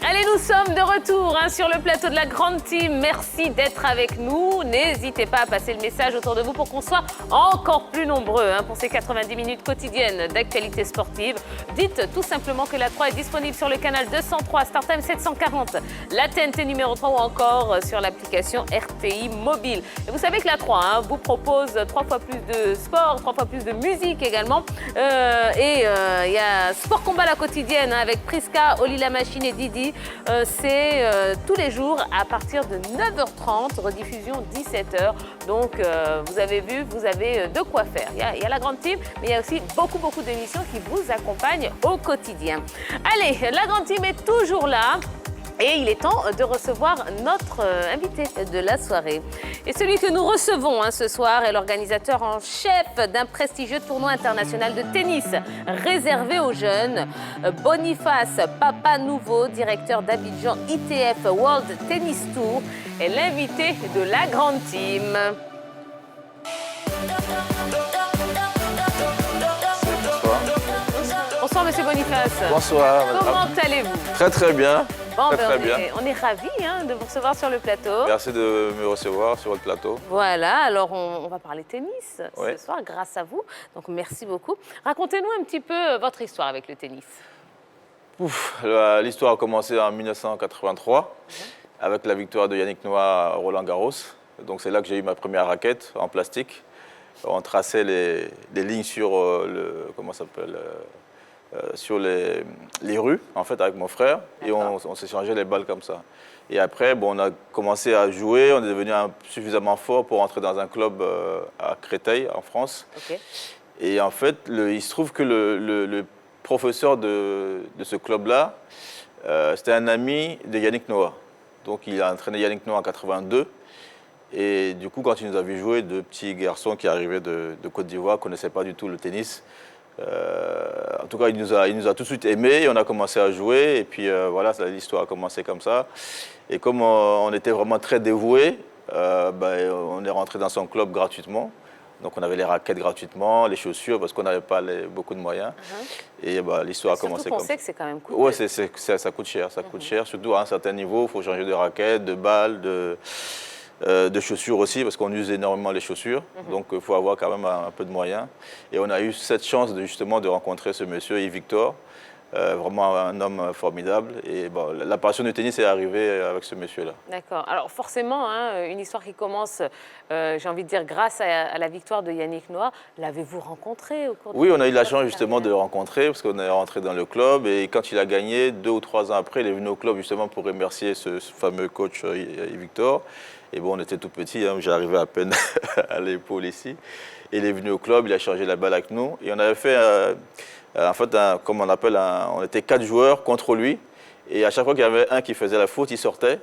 Allez, nous sommes de retour sur le plateau de la Grande Team. Merci d'être avec nous. N'hésitez pas à passer le message autour de vous pour qu'on soit encore plus nombreux pour ces 90 minutes quotidiennes d'actualité sportive. Dites tout simplement que la 3 est disponible sur le canal 203, StarTime 740, la TNT numéro 3 ou encore sur l'application RTI Mobile. Et vous savez que la 3 vous propose 3 fois plus de sport, 3 fois plus de musique également. Il y a Sport Combat la quotidienne avec Priska, Oli la Machine et Didi. C'est tous les jours à partir de 9h30, rediffusion 17h. Donc, vous avez vu, vous avez de quoi faire. Il y a la Grande Team, mais il y a aussi beaucoup d'émissions qui vous accompagnent au quotidien. Allez, la Grande Team est toujours là. Et il est temps de recevoir notre invité de la soirée. Et celui que nous recevons ce soir est l'organisateur en chef d'un prestigieux tournoi international de tennis réservé aux jeunes. Boniface Papanouveau, directeur d'Abidjan ITF World Tennis Tour, est l'invité de la Grande Team. Bonsoir, monsieur Boniface. Bonsoir. Comment allez-vous? Très bien. Bon, très bien. On est ravis de vous recevoir sur le plateau. Merci de me recevoir sur le plateau. Voilà, alors on va parler tennis Oui. ce soir grâce à vous. Donc merci beaucoup. Racontez-nous un petit peu votre histoire avec le tennis. L'histoire a commencé en 1983 avec la victoire de Yannick Noah à Roland-Garros. Donc c'est là que j'ai eu ma première raquette en plastique. On traçait les lignes sur sur les rues, en fait, avec mon frère. Et on s'échangeait les balles comme ça. Et après, on a commencé à jouer. On est devenu suffisamment fort pour entrer dans un club à Créteil, en France. Okay. Et en fait, il se trouve que le professeur de ce club-là, c'était un ami de Yannick Noah. Donc, il a entraîné Yannick Noah en 82. Et du coup, quand il nous a vu jouer, deux petits garçons qui arrivaient de Côte d'Ivoire, ne connaissaient pas du tout le tennis. En tout cas, il nous a tout de suite aimés et on a commencé à jouer. Et puis voilà, l'histoire a commencé comme ça. Et comme on était vraiment très dévoués, on est rentré dans son club gratuitement. Donc on avait les raquettes gratuitement, les chaussures, parce qu'on n'avait pas beaucoup de moyens. Et l'histoire a commencé comme ça. Surtout qu'on sait que c'est quand même coûteux. Oui, ça coûte cher. Ça coûte cher, surtout à un certain niveau. Il faut changer de raquettes, de balles, de chaussures aussi, parce qu'on use énormément les chaussures. Donc, il faut avoir quand même un peu de moyens. Et on a eu cette chance justement de rencontrer ce monsieur, Yves Victor, vraiment un homme formidable. Et la passion du tennis est arrivée avec ce monsieur-là. D'accord. Alors, forcément, une histoire qui commence, j'ai envie de dire, grâce à la victoire de Yannick Noah. L'avez-vous rencontré au cours de Oui, on a eu la chance justement de le rencontrer, parce qu'on est rentré dans le club. Et quand il a gagné, 2 ou 3 ans après, il est venu au club justement pour remercier ce fameux coach, Yves Victor. Et on était tout petits, j'arrivais à peine à l'épaule ici. Et il est venu au club, il a changé la balle avec nous. Et on avait fait, comme on appelle, on était 4 joueurs contre lui. Et à chaque fois qu'il y avait un qui faisait la faute, il sortait.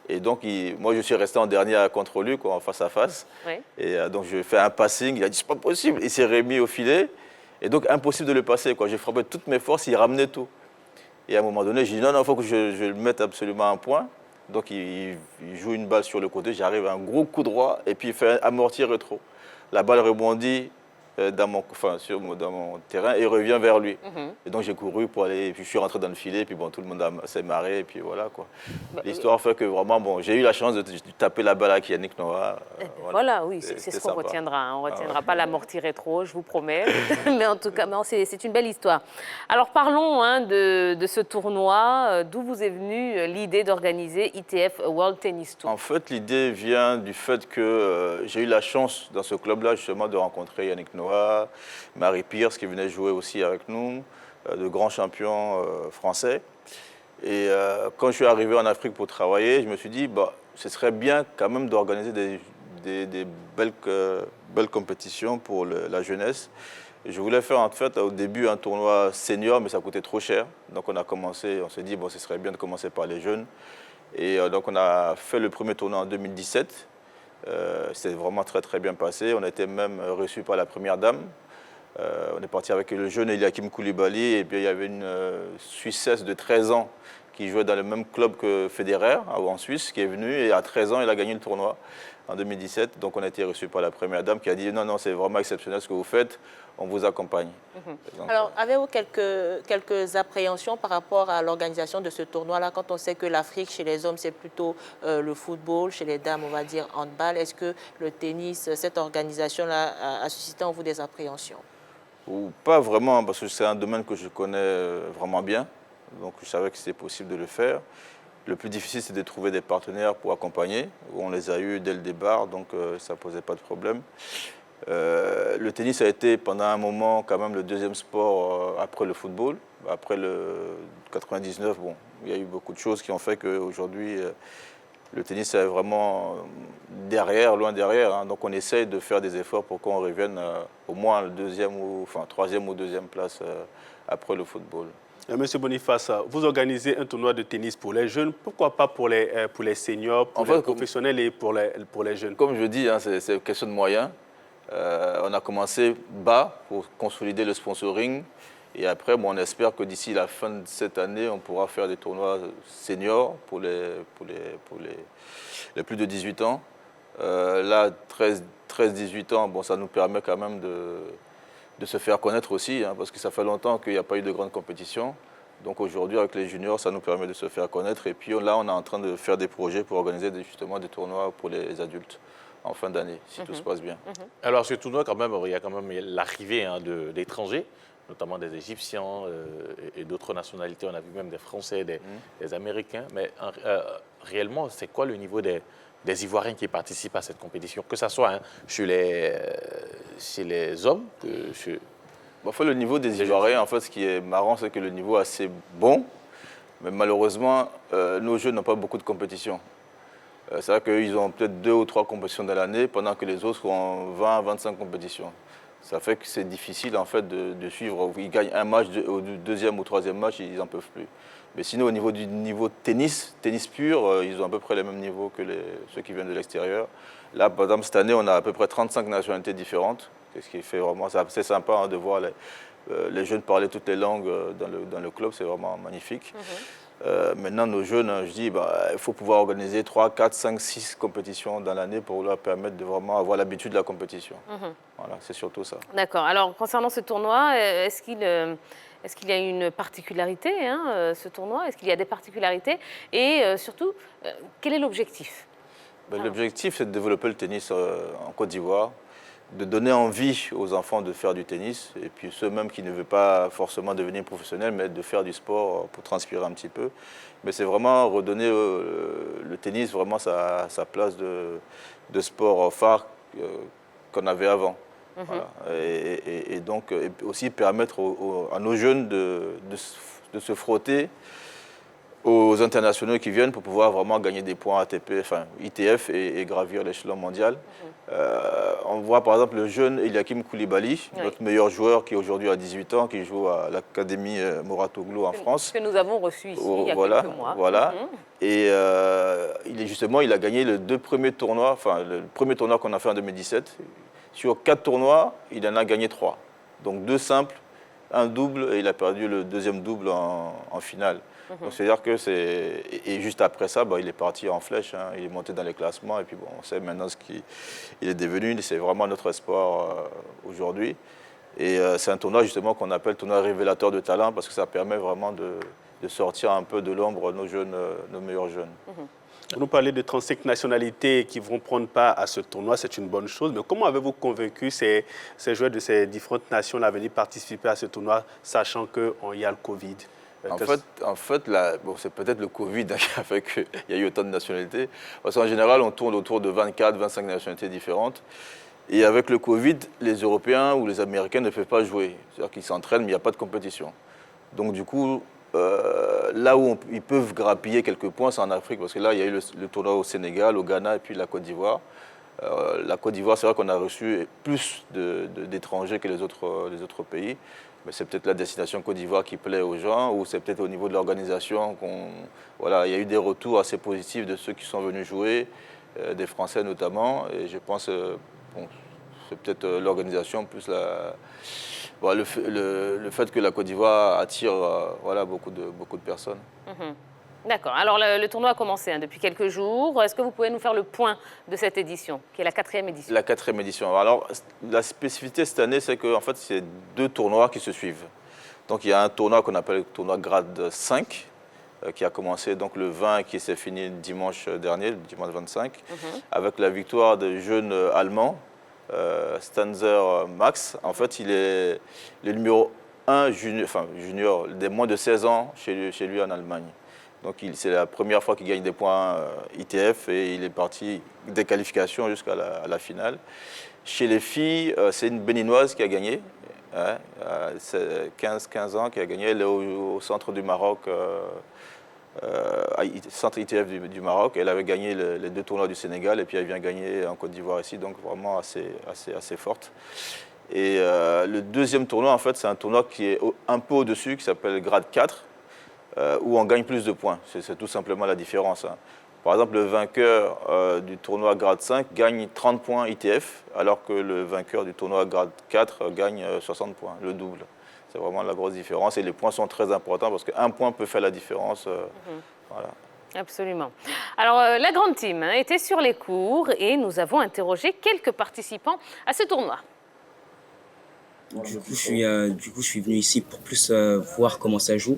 Et donc, moi, je suis resté en dernier contre lui, en face à face. Oui. Et donc, je fais un passing, il a dit, c'est pas possible. Il s'est remis au filet. Et donc, impossible de le passer. J'ai frappé toutes mes forces, il ramenait tout. Et à un moment donné, j'ai dit, non, il faut que je le mette absolument à un point. Donc, il joue une balle sur le côté, j'arrive à un gros coup droit et puis il fait un amorti rétro. La balle rebondit dans mon terrain et revient vers lui. Et donc, j'ai couru pour aller, et puis je suis rentré dans le filet, et puis tout le monde s'est marré, et puis voilà quoi. L'histoire fait que vraiment, j'ai eu la chance de taper la balle avec Yannick Noah. Voilà, oui, c'est ce qu'on retiendra. On ne retiendra pas l'amorti rétro, je vous promets. Mais en tout cas, c'est une belle histoire. Alors, parlons de ce tournoi. D'où vous est venue l'idée d'organiser ITF World Tennis Tour? En fait, l'idée vient du fait que j'ai eu la chance dans ce club-là justement de rencontrer Yannick Noah, Marie Pierce qui venait jouer aussi avec nous, de grands champions français. Et quand je suis arrivé en Afrique pour travailler, je me suis dit, ce serait bien quand même d'organiser des belles compétitions pour la jeunesse. Et je voulais faire en fait au début un tournoi senior, mais ça coûtait trop cher. Donc on s'est dit, ce serait bien de commencer par les jeunes. Et donc on a fait le premier tournoi en 2017. C'était vraiment très bien passé. On a été même reçus par la première dame. On est parti avec le jeune Eliakim Koulibaly et puis il y avait une Suissesse de 13 ans qui jouait dans le même club que Federer, en Suisse, qui est venu et à 13 ans, il a gagné le tournoi en 2017. Donc on a été reçu par la première dame qui a dit non, c'est vraiment exceptionnel ce que vous faites, on vous accompagne. Donc, alors, avez-vous quelques appréhensions par rapport à l'organisation de ce tournoi-là, quand on sait que l'Afrique, chez les hommes, c'est plutôt le football, chez les dames, on va dire handball. Est-ce que le tennis, cette organisation-là, a suscité en vous des appréhensions? Ou pas vraiment, parce que c'est un domaine que je connais vraiment bien. Donc je savais que c'était possible de le faire. Le plus difficile, c'est de trouver des partenaires pour accompagner. On les a eus dès le départ, donc ça ne posait pas de problème. Le tennis a été pendant un moment quand même le deuxième sport après le football. Après le 99, bon, il y a eu beaucoup de choses qui ont fait qu'aujourd'hui, le tennis est vraiment derrière, loin derrière. Hein. Donc on essaye de faire des efforts pour qu'on revienne au moins troisième ou deuxième place après le football. Monsieur Boniface, vous organisez un tournoi de tennis pour les jeunes. Pourquoi pas pour les seniors, pour les professionnels et pour les jeunes? Comme je dis, hein, c'est une question de moyens. On a commencé bas pour consolider le sponsoring. Et après, on espère que d'ici la fin de cette année, on pourra faire des tournois seniors pour les plus de 18 ans. Là, 13-18 ans, bon, ça nous permet quand même de se faire connaître aussi, hein, parce que ça fait longtemps qu'il n'y a pas eu de grande compétition. Donc aujourd'hui, avec les juniors, ça nous permet de se faire connaître. Et puis là, on est en train de faire des projets pour organiser justement des tournois pour les adultes en fin d'année, si tout se passe bien. Alors, ce tournoi, quand même, il y a quand même l'arrivée d'étrangers, notamment des Égyptiens et d'autres nationalités. On a vu même des Français, des Américains. Mais réellement, c'est quoi le niveau des Ivoiriens qui participent à cette compétition, que ce soit chez les hommes Le niveau des Ivoiriens, en fait, ce qui est marrant, c'est que le niveau est assez bon, mais malheureusement, nos jeunes n'ont pas beaucoup de compétitions. C'est vrai qu'ils ont peut-être 2 ou 3 compétitions dans l'année, pendant que les autres ont 20-25 compétitions. Ça fait que c'est difficile en fait de suivre. Ils gagnent un match, au deuxième ou troisième match, ils n'en peuvent plus. Mais sinon, au niveau du niveau tennis pur, ils ont à peu près le même niveau que ceux qui viennent de l'extérieur. Là, par exemple, cette année, on a à peu près 35 nationalités différentes, ce qui fait vraiment, c'est assez sympa hein, de voir les jeunes parler toutes les langues dans le club, c'est vraiment magnifique. Maintenant, nos jeunes, je dis, il faut pouvoir organiser 3, 4, 5, 6 compétitions dans l'année pour leur permettre de vraiment avoir l'habitude de la compétition. Voilà, c'est surtout ça. D'accord. Alors, concernant ce tournoi, est-ce qu'il y a une particularité, hein, ce tournoi? Est-ce qu'il y a des particularités? Et surtout, quel est l'objectif? L'objectif, c'est de développer le tennis en Côte d'Ivoire, de donner envie aux enfants de faire du tennis, et puis ceux même qui ne veulent pas forcément devenir professionnels, mais de faire du sport pour transpirer un petit peu. Mais c'est vraiment redonner le tennis vraiment sa place de sport phare qu'on avait avant. Voilà. Et donc aussi permettre à nos jeunes de se frotter aux internationaux qui viennent pour pouvoir vraiment gagner des points ATP, enfin ITF et gravir l'échelon mondial. On voit par exemple le jeune Eliakim Koulibaly, notre meilleur joueur qui aujourd'hui a 18 ans, qui joue à l'Académie Mouratoglou en France. Que nous avons reçu ici il y a quelques mois. Voilà. Et il a gagné les 2 premiers tournois, enfin le premier tournoi qu'on a fait en 2017. Sur 4 tournois, il en a gagné 3. Donc 2 simples, un double, et il a perdu le deuxième double en finale. Donc c'est-à-dire que et juste après ça, il est parti en flèche, hein, il est monté dans les classements, et puis on sait maintenant ce qu'il est devenu, c'est vraiment notre espoir aujourd'hui. Et c'est un tournoi justement qu'on appelle tournoi révélateur de talent, parce que ça permet vraiment de sortir un peu de l'ombre nos meilleurs jeunes. Vous nous parlez de 35 nationalités qui vont prendre part à ce tournoi, c'est une bonne chose. Mais comment avez-vous convaincu ces joueurs de ces différentes nations à venir participer à ce tournoi, sachant qu'il y a le Covid? En fait c'est peut-être le Covid qui a fait qu'il y a eu autant de nationalités. Parce qu'en général, on tourne autour de 24, 25 nationalités différentes. Et avec le Covid, les Européens ou les Américains ne peuvent pas jouer. C'est-à-dire qu'ils s'entraînent, mais il n'y a pas de compétition. Donc du coup, là où ils peuvent grappiller quelques points, c'est en Afrique. Parce que là, il y a eu le tournoi au Sénégal, au Ghana et puis la Côte d'Ivoire. La Côte d'Ivoire, c'est vrai qu'on a reçu plus d'étrangers que les autres pays. Mais c'est peut-être la destination Côte d'Ivoire qui plaît aux gens, ou c'est peut-être au niveau de l'organisation il y a eu des retours assez positifs de ceux qui sont venus jouer, des Français notamment. Et je pense c'est peut-être l'organisation plus le fait que la Côte d'Ivoire attire beaucoup de personnes. D'accord. Alors, le tournoi a commencé depuis quelques jours. Est-ce que vous pouvez nous faire le point de cette édition, qui est la 4e édition? La 4e édition. Alors, la spécificité cette année, c'est qu'en fait, c'est 2 tournois qui se suivent. Donc, il y a un tournoi qu'on appelle le tournoi grade 5, qui a commencé donc le 20 et qui s'est fini dimanche dernier, le dimanche 25, avec la victoire des jeunes Allemands, Stanzer Max. En fait, il est le numéro 1 junior des moins de 16 ans chez lui en Allemagne. Donc c'est la première fois qu'il gagne des points ITF et il est parti des qualifications jusqu'à la finale. Chez les filles, c'est une Béninoise qui a gagné, hein, 15 ans qui a gagné. Elle est au centre du Maroc, centre ITF du Maroc. Elle avait gagné les 2 tournois du Sénégal et puis elle vient gagner en Côte d'Ivoire ici, donc vraiment assez forte. Et le deuxième tournoi, en fait, c'est un tournoi qui est un peu au-dessus, qui s'appelle grade 4. Où on gagne plus de points. C'est tout simplement la différence. Hein. Par exemple, le vainqueur du tournoi grade 5 gagne 30 points ITF, alors que le vainqueur du tournoi grade 4 gagne 60 points, le double. C'est vraiment la grosse différence. Et les points sont très importants parce qu'un point peut faire la différence. Voilà. Absolument. Alors, la grande team était sur les cours et nous avons interrogé quelques participants à ce tournoi. Du coup, je suis venu ici pour plus voir comment ça joue.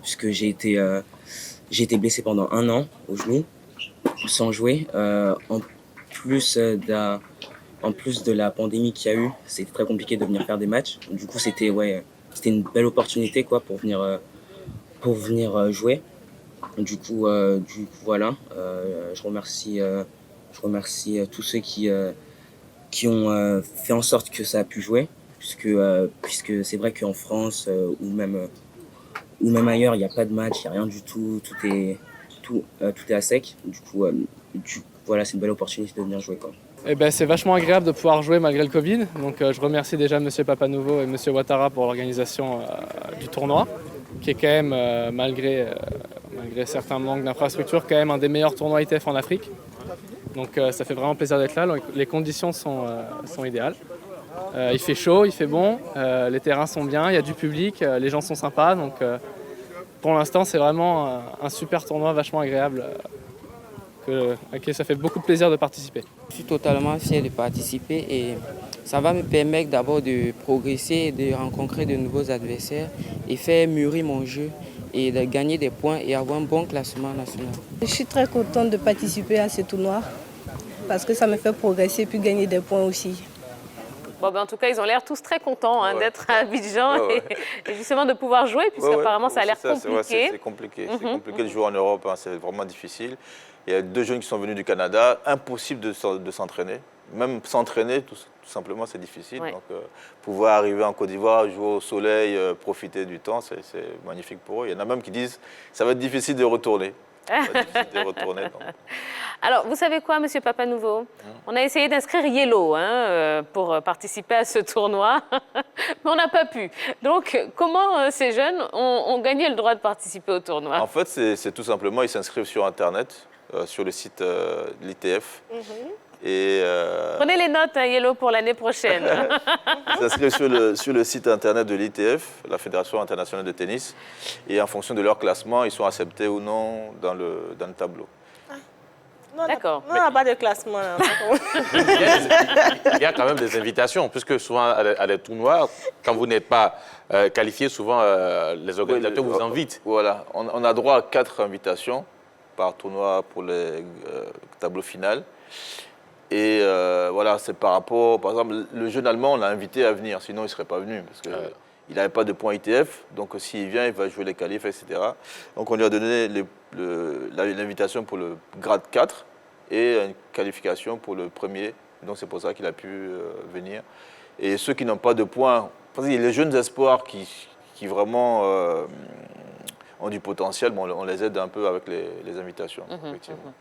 Puisque j'ai été blessé pendant 1 an au genou sans jouer. En plus de la pandémie qu'il y a eu, c'était très compliqué de venir faire des matchs. Du coup, c'était une belle opportunité quoi pour venir jouer. Du coup voilà. Je remercie tous ceux qui ont fait en sorte que ça a pu jouer, puisque c'est vrai qu'en France ou même ailleurs, il n'y a pas de match, il n'y a rien du tout, tout est à sec. Du coup, voilà, c'est une belle opportunité de venir jouer, quoi. Eh ben, c'est vachement agréable de pouvoir jouer malgré le Covid. Donc, je remercie déjà M. Papanouveau et M. Ouattara pour l'organisation du tournoi, qui est quand même, malgré certains manques d'infrastructures, quand même un des meilleurs tournois ITF en Afrique. Donc, ça fait vraiment plaisir d'être là. Les conditions sont idéales. Il fait chaud, il fait bon, les terrains sont bien, il y a du public, les gens sont sympas. Donc pour l'instant, c'est vraiment un super tournoi, vachement agréable, à qui ça fait beaucoup de plaisir de participer. Je suis totalement fier de participer et ça va me permettre d'abord de progresser, de rencontrer de nouveaux adversaires et faire mûrir mon jeu et de gagner des points et avoir un bon classement national. Je suis très contente de participer à ce tournoi parce que ça me fait progresser et puis gagner des points aussi. Bon, ben, en tout cas, ils ont l'air tous très contents d'être à Abidjan et justement de pouvoir jouer, puisqu'apparemment, ça a l'air compliqué. C'est compliqué. C'est compliqué de jouer en Europe, hein, c'est vraiment difficile. Il y a 2 jeunes qui sont venus du Canada, impossible de s'entraîner. Même s'entraîner, tout simplement, c'est difficile. Donc, pouvoir arriver en Côte d'Ivoire, jouer au soleil, profiter du temps, c'est magnifique pour eux. Il y en a même qui disent que ça va être difficile de retourner. Alors, vous savez quoi, Monsieur Papanouveau? On a essayé d'inscrire Yellow pour participer à ce tournoi, mais on n'a pas pu. Donc, comment ces jeunes ont gagné le droit de participer au tournoi? En fait, c'est tout simplement, ils s'inscrivent sur Internet, sur le site de l'ITF. Et prenez les notes, Yellow, pour l'année prochaine. Ils s'inscrivent sur le site Internet de l'ITF, la Fédération internationale de tennis. Et en fonction de leur classement, ils sont acceptés ou non dans le tableau. D'accord. On n'a pas de classement. Là. Il y a quand même des invitations, puisque souvent à des tournois, quand vous n'êtes pas qualifié, souvent les organisateurs vous invitent. Voilà, on a droit à 4 invitations par tournoi pour les tableaux finaux. Et voilà, c'est par rapport, par exemple, le jeune Allemand, on l'a invité à venir, sinon il ne serait pas venu, parce qu'il n'avait pas de points ITF, donc s'il vient, il va jouer les qualifs, etc. Donc on lui a donné l'invitation pour le grade 4 et une qualification pour le premier, donc c'est pour ça qu'il a pu venir. Et ceux qui n'ont pas de points, parce qu'il y a les jeunes espoirs qui vraiment ont du potentiel, bon, on les aide un peu avec les invitations, effectivement.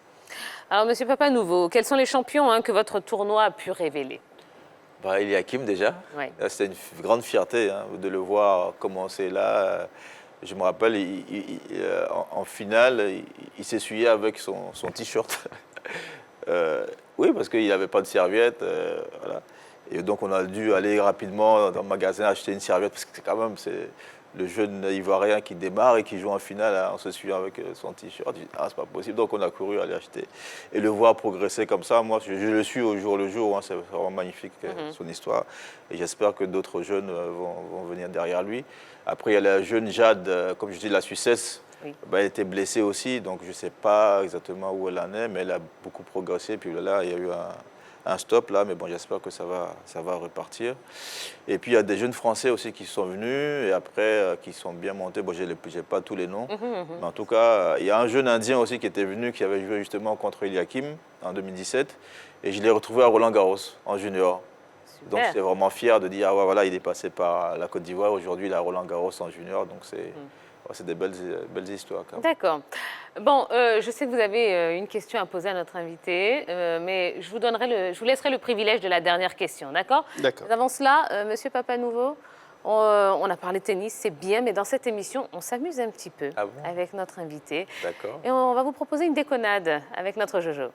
Alors, Monsieur Papanouveau, quels sont les champions que votre tournoi a pu révéler? Eliakim déjà, c'était une grande fierté de le voir commencer là. Je me rappelle, en finale, il s'essuyait avec son t-shirt. Oui, parce qu'il n'avait pas de serviette. Voilà. Et donc, on a dû aller rapidement dans le magasin acheter une serviette, parce que quand même, le jeune Ivoirien qui démarre et qui joue en finale en se suivant avec son t-shirt. Je dis, ah, c'est pas possible. Donc on a couru aller acheter. Et le voir progresser comme ça, moi, je le suis au jour le jour. Hein, c'est vraiment magnifique son histoire. Et j'espère que d'autres jeunes vont venir derrière lui. Après, il y a la jeune Jade, comme je dis, la Suissesse. Oui. Elle était blessée aussi, donc je ne sais pas exactement où elle en est, mais elle a beaucoup progressé. Puis là, il y a eu un stop là, mais bon, j'espère que ça va repartir. Et puis il y a des jeunes Français aussi qui sont venus et après qui sont bien montés. Bon, je n'ai pas tous les noms, mais en tout cas, il y a un jeune Indien aussi qui était venu, qui avait joué justement contre Eliakim en 2017, et je l'ai retrouvé à Roland-Garros en junior. Super. Donc j'étais vraiment fier de dire, ah, ouais, voilà, il est passé par la Côte d'Ivoire, aujourd'hui il est à Roland-Garros en junior, donc c'est des belles histoires quand même. D'accord. Bon, je sais que vous avez une question à poser à notre invité, mais je vous laisserai le privilège de la dernière question, d'accord? D'accord. Avant cela, Monsieur Papanouveau, on a parlé tennis, c'est bien, mais dans cette émission, on s'amuse un petit peu Ah bon? avec notre invité. D'accord. Et on va vous proposer une déconnade avec notre Jojo.